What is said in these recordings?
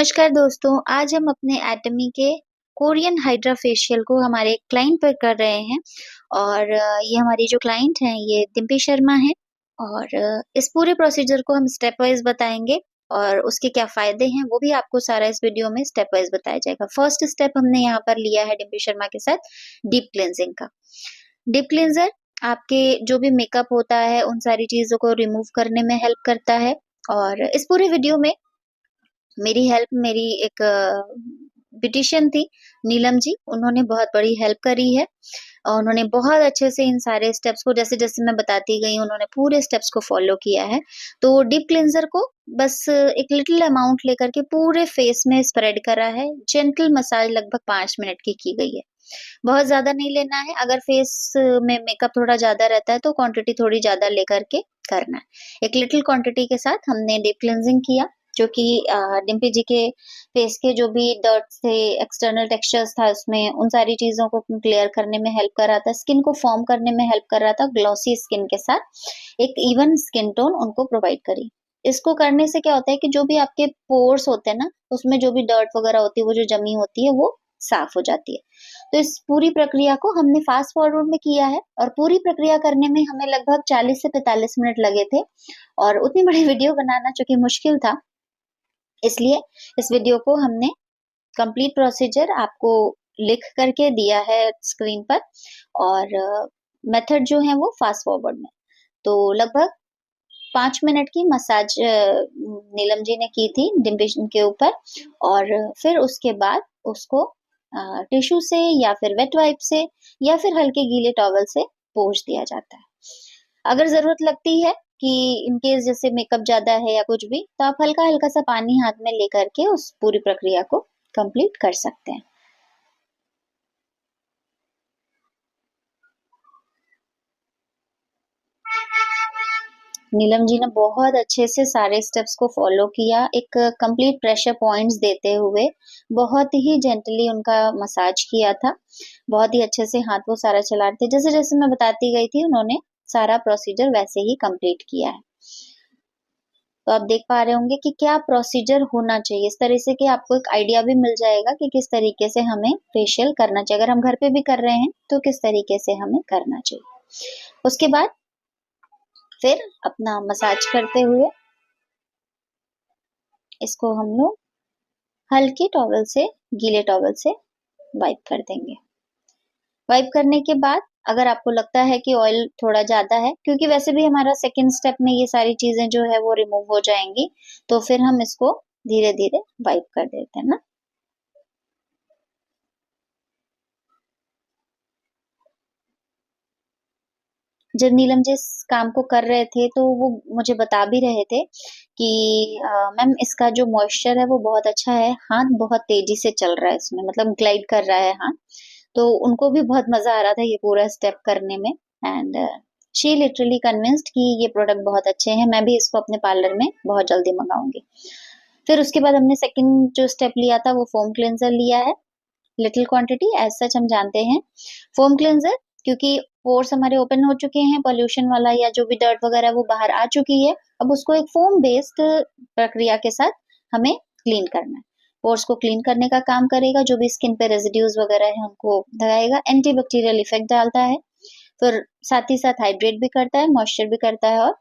नमस्कार दोस्तों, आज हम अपने एटमी के कोरियन हाइड्रा फेशियल को हमारे क्लाइंट पर कर रहे हैं और ये हमारी जो क्लाइंट हैं ये डिम्पी शर्मा हैं और इस पूरे प्रोसीजर को हम स्टेप वाइज बताएंगे और उसके क्या फायदे हैं वो भी आपको सारा इस वीडियो में स्टेप वाइज बताया जाएगा। फर्स्ट स्टेप हमने यहाँ पर लिया है डिम्पी शर्मा के साथ डीप क्लेंजिंग का। डीप क्लेंजर आपके जो भी मेकअप होता है उन सारी चीजों को रिमूव करने में हेल्प करता है और इस पूरे वीडियो में मेरी एक ब्यूटिशियन थी नीलम जी, उन्होंने बहुत बड़ी हेल्प करी है और उन्होंने बहुत अच्छे से इन सारे स्टेप्स को जैसे जैसे मैं बताती गई उन्होंने पूरे स्टेप्स को फॉलो किया है। तो डीप क्लेंजर को बस एक लिटिल अमाउंट लेकर के पूरे फेस में स्प्रेड करा है। जेंटल मसाज लगभग 5 मिनट की गई है। बहुत ज्यादा नहीं लेना है। अगर फेस में मेकअप थोड़ा ज्यादा रहता है तो क्वांटिटी थोड़ी ज्यादा लेकर के करना है। एक लिटिल क्वांटिटी के साथ हमने डीप क्लेंजिंग किया जो कि डिम्पी जी के फेस के जो भी डर्ट थे, एक्सटर्नल टेक्सचर्स था उसमें, उन सारी चीजों को क्लियर करने में हेल्प कर रहा था, स्किन को फॉर्म करने में हेल्प कर रहा था, ग्लॉसी स्किन के साथ एक इवन स्किन टोन उनको प्रोवाइड करी। इसको करने से क्या होता है कि जो भी आपके पोर्स होते हैं ना, उसमें जो भी डर्ट वगैरह होती है वो जो जमी होती है वो साफ हो जाती है। तो इस पूरी प्रक्रिया को हमने फास्ट फॉरवर्ड में किया है और पूरी प्रक्रिया करने में हमें लगभग 40 से 45 मिनट लगे थे और उतनी बड़ी वीडियो बनाना चूंकि मुश्किल था, इसलिए इस वीडियो को हमने कंप्लीट प्रोसीजर आपको लिख करके दिया है स्क्रीन पर और मेथड जो है वो फास्ट फॉरवर्ड में। तो लगभग 5 मिनट की मसाज नीलम जी ने की थी डिम्पी के ऊपर और फिर उसके बाद उसको टिश्यू से या फिर वेट वाइप से या फिर हल्के गीले टॉवल से पोंछ दिया जाता है। अगर जरूरत लगती है कि इनकेस जैसे मेकअप ज्यादा है या कुछ भी, तो आप हल्का हल्का सा पानी हाथ में लेकर के उस पूरी प्रक्रिया को कंप्लीट कर सकते हैं। नीलम जी ने बहुत अच्छे से सारे स्टेप्स को फॉलो किया, एक कंप्लीट प्रेशर पॉइंट्स देते हुए बहुत ही जेंटली उनका मसाज किया था। बहुत ही अच्छे से हाथ वो सारा चला रहे थे, जैसे जैसे मैं बताती गई थी उन्होंने सारा प्रोसीजर वैसे ही कंप्लीट किया है। तो आप देख पा रहे होंगे कि क्या प्रोसीजर होना चाहिए। इस तरह से कि आपको एक आइडिया भी मिल जाएगा कि किस तरीके से हमें फेशियल करना चाहिए। अगर हम घर पे भी कर रहे हैं तो किस तरीके से हमें करना चाहिए। उसके बाद फिर अपना मसाज करते हुए इसको हम लोग हल्के टॉवल से, गीले टॉवल से वाइप कर देंगे। वाइप करने के बाद अगर आपको लगता है कि ऑयल थोड़ा ज्यादा है, क्योंकि वैसे भी हमारा सेकंड स्टेप में ये सारी चीजें जो है वो रिमूव हो जाएंगी, तो फिर हम इसको धीरे धीरे वाइप कर देते हैं ना। जब नीलम जी इस काम को कर रहे थे तो वो मुझे बता भी रहे थे कि मैम इसका जो मॉइस्चर है वो बहुत अच्छा है, हाथ बहुत तेजी से चल रहा है इसमें, मतलब ग्लाइड कर रहा है हाथ। तो उनको भी बहुत मजा आ रहा था ये पूरा स्टेप करने में एंड शी लिटरली कन्विंस्ड कि ये प्रोडक्ट बहुत अच्छे हैं, मैं भी इसको अपने पार्लर में बहुत जल्दी मंगाऊंगी। फिर उसके बाद हमने सेकंड जो स्टेप लिया था वो फोम क्लेंजर लिया है, लिटिल क्वांटिटी एज सच हम जानते हैं। फोम क्लेंजर क्योंकि पोर्स हमारे ओपन हो चुके हैं, पॉल्यूशन वाला या जो भी डर्ट वगैरह वो बाहर आ चुकी है, अब उसको एक फोम बेस्ड प्रक्रिया के साथ हमें क्लीन करना है। पोर्स को क्लीन करने का काम करेगा, जो भी स्किन पे रेजिड्यूज वगैरह है उनको लगाएगा, एंटीबैक्टीरियल इफेक्ट डालता है, फिर साथ ही साथ हाइड्रेट भी करता है, मॉइस्चर भी करता है और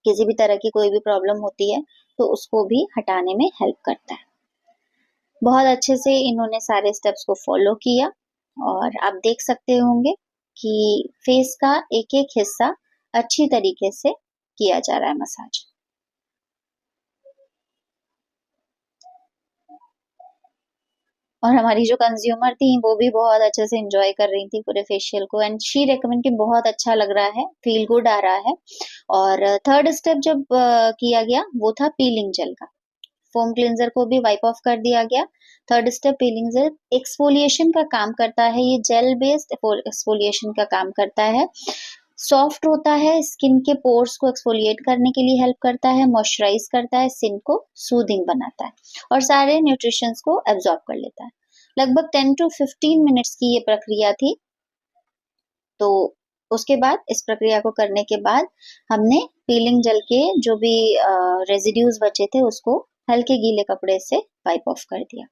किसी भी तरह की कोई भी प्रॉब्लम होती है तो उसको भी हटाने में हेल्प करता है। बहुत अच्छे से इन्होंने सारे स्टेप्स को फॉलो किया और आप देख सकते होंगे कि फेस का एक एक हिस्सा अच्छी तरीके से किया जा रहा है मसाज। और हमारी जो कंज्यूमर थी वो भी बहुत अच्छे से एंजॉय कर रही थी पूरे फेशियल को एंड शी रेकमेंड कि बहुत अच्छा लग रहा है, फील गुड आ रहा है। और थर्ड स्टेप जब किया गया वो था पीलिंग जेल का। फोम क्लींजर को भी वाइप ऑफ कर दिया गया। Third step piling jail exfoliation का काम करता है, ये जेल बेस्ड एक्सफोलिएशन का काम करता है। सॉफ्ट होता है, स्किन के पोर्स को एक्सफोलिएट करने के लिए हेल्प करता है, मॉइस्चराइज करता है, स्किन को सूदिंग बनाता है और सारे न्यूट्रिशंस को एब्जॉर्ब कर लेता है। लगभग 10 to 15 मिनट्स की ये प्रक्रिया थी। तो उसके बाद इस प्रक्रिया को करने के बाद हमने पीलिंग जेल के जो भी रेजिड्यूज बचे थे उसको हल्के गीले कपड़े से वाइप ऑफ कर दिया।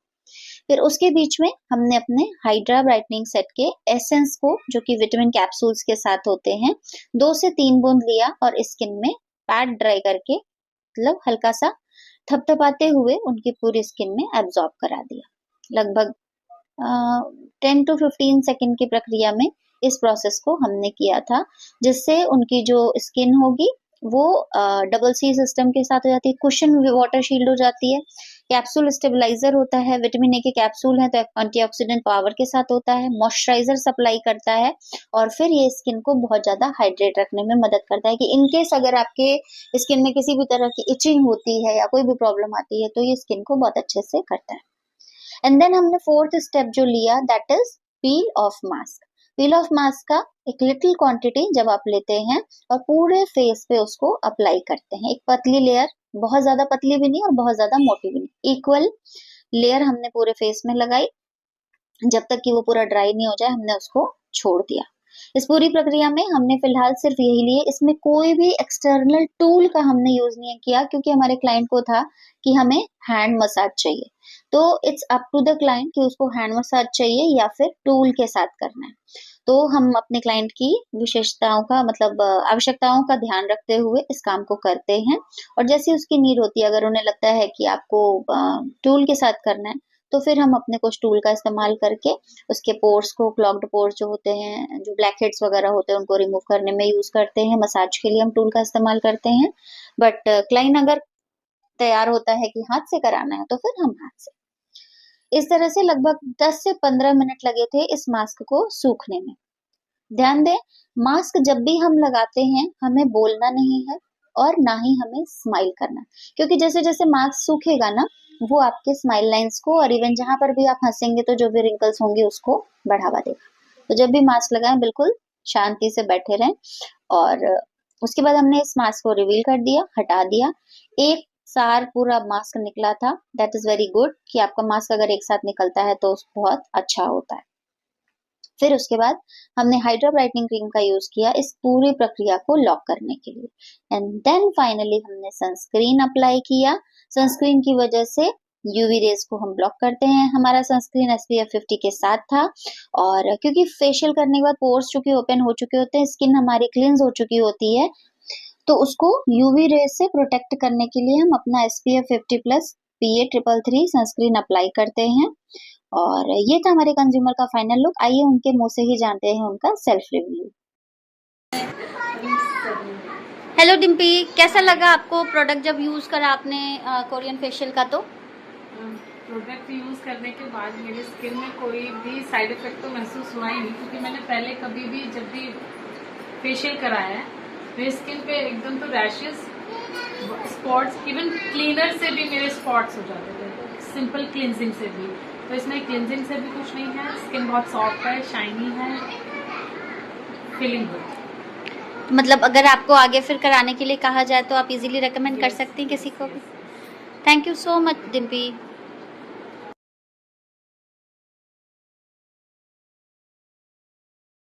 फिर उसके बीच में हमने अपने हाइड्रा ब्राइटनिंग सेट के एसेंस को, जो कि विटामिन कैप्सूल्स के साथ होते हैं, 2 से 3 बूंद लिया और स्किन में पैड ड्राई करके, मतलब हल्का सा थपथपाते हुए उनकी पूरी स्किन में एब्जॉर्ब करा दिया। लगभग 10 to 15 सेकेंड की प्रक्रिया में इस प्रोसेस को हमने किया था, जिससे उनकी जो स्किन होगी वो डबल सी सिस्टम के साथ हो जाती है, कुशन वाटर शील्ड हो जाती है, कैप्सूल स्टेबलाइजर होता है, विटामिन ए के कैप्सूल है तो एंटीऑक्सीडेंट पावर के साथ होता है, मॉइस्चराइजर सप्लाई करता है और फिर ये स्किन को बहुत ज्यादा हाइड्रेट रखने में मदद करता है कि इनकेस अगर आपके स्किन में किसी भी तरह की इचिंग होती है या कोई भी प्रॉब्लम आती है तो ये स्किन को बहुत अच्छे से करता है। एंड देन हमने फोर्थ स्टेप जो लिया, that is peel of mask. Peel of mask का एक लिटिल क्वांटिटी जब आप लेते हैं और पूरे फेस पे उसको अप्लाई करते हैं, एक पतली लेयर, बहुत ज्यादा पतली भी नहीं और बहुत ज्यादा मोटी भी नहीं, इक्वल लेयर हमने पूरे फेस में लगाई। जब तक कि वो पूरा ड्राई नहीं हो जाए हमने उसको छोड़ दिया। इस पूरी प्रक्रिया में हमने फिलहाल सिर्फ यही लिए, इसमें कोई भी एक्सटर्नल टूल का हमने यूज नहीं किया, क्योंकि हमारे क्लाइंट को था कि हमें हैंड मसाज चाहिए। तो it's up to the client कि उसको हैंड मसाज चाहिए या फिर टूल के साथ करना है। तो हम अपने क्लाइंट की विशेषताओं का, मतलब आवश्यकताओं का ध्यान रखते हुए इस काम को करते हैं। और जैसे उसकी नीड होती है, अगर उन्हें लगता है कि आपको टूल के साथ करना है तो फिर हम अपने कुछ टूल का इस्तेमाल करके उसके पोर्स को, क्लॉग्ड पोर्स जो होते हैं, जो ब्लैक हेड्स वगैरह होते हैं, उनको रिमूव करने में यूज करते हैं। मसाज के लिए हम टूल का इस्तेमाल करते हैं, बट क्लाइंट अगर तैयार होता है कि हाथ से कराना है तो फिर हम हाथ से। इस तरह से लगभग 10 से 15 मिनट लगे थे इस मास्क को सूखने में। ध्यान दें, मास्क जब भी हम लगाते हैं हमें बोलना नहीं है और ना ही हमें स्माइल करना, क्योंकि जैसे जैसे मास्क सूखेगा ना वो आपके स्माइल लाइंस को और इवन जहां पर भी आप हंसेंगे तो जो भी रिंकल्स होंगे उसको बढ़ावा देगा। तो जब भी मास्क लगाएं बिल्कुल शांति से बैठे रहें। और उसके बाद हमने इस मास्क को रिवील कर दिया, हटा दिया। एक सार पूरा मास्क निकला था, दैट इज वेरी गुड कि आपका मास्क अगर एक साथ निकलता है तो बहुत अच्छा होता है। फिर उसके बाद हमने हाइड्रा ब्राइटनिंग क्रीम का यूज किया इस पूरी प्रक्रिया को लॉक करने के लिए। एंड देन फाइनली हमने सनस्क्रीन अप्लाई किया। सनस्क्रीन की वजह से यूवी रेज को हम ब्लॉक करते हैं। हमारा सनस्क्रीन SPF 50 के साथ था, और क्योंकि फेशियल करने के बाद पोर्स चूंकि ओपन हो चुके होते हैं, स्किन हमारी क्लींस हो चुकी होती है, तो उसको यूवी रेज से प्रोटेक्ट करने के लिए हम अपना SPF 50+ PA+++ सनस्क्रीन अप्लाई करते हैं। और ये था हमारे कंज्यूमर का फाइनल लुक। आइए उनके मुंह से ही जानते हैं उनका सेल्फ रिव्यू। हेलो डिम्पी, कैसा लगा आपको प्रोडक्ट जब यूज करा आपने कोरियन फेशियल का? तो प्रोडक्ट यूज करने के बाद मेरी स्किन में कोई भी साइड इफेक्ट तो महसूस हुआ ही नहीं, क्योंकि मैंने पहले कभी भी जब भी फेशियल कराया है मेरी स्किन पे एकदम तो रैशेस, स्पॉट्स, इवन क्लीनर से भी मेरे स्पॉट्स हो जाते थे, सिंपल क्लिनजिंग से भी। तो इसमें क्लिनजिंग से भी कुछ नहीं है, स्किन बहुत सॉफ्ट है, शाइनी है, फीलिंग गुड। मतलब अगर आपको आगे फिर कराने के लिए कहा जाए तो आप इजीली रेकमेंड कर सकती हैं किसी को भी। Thank you so much Dimpy.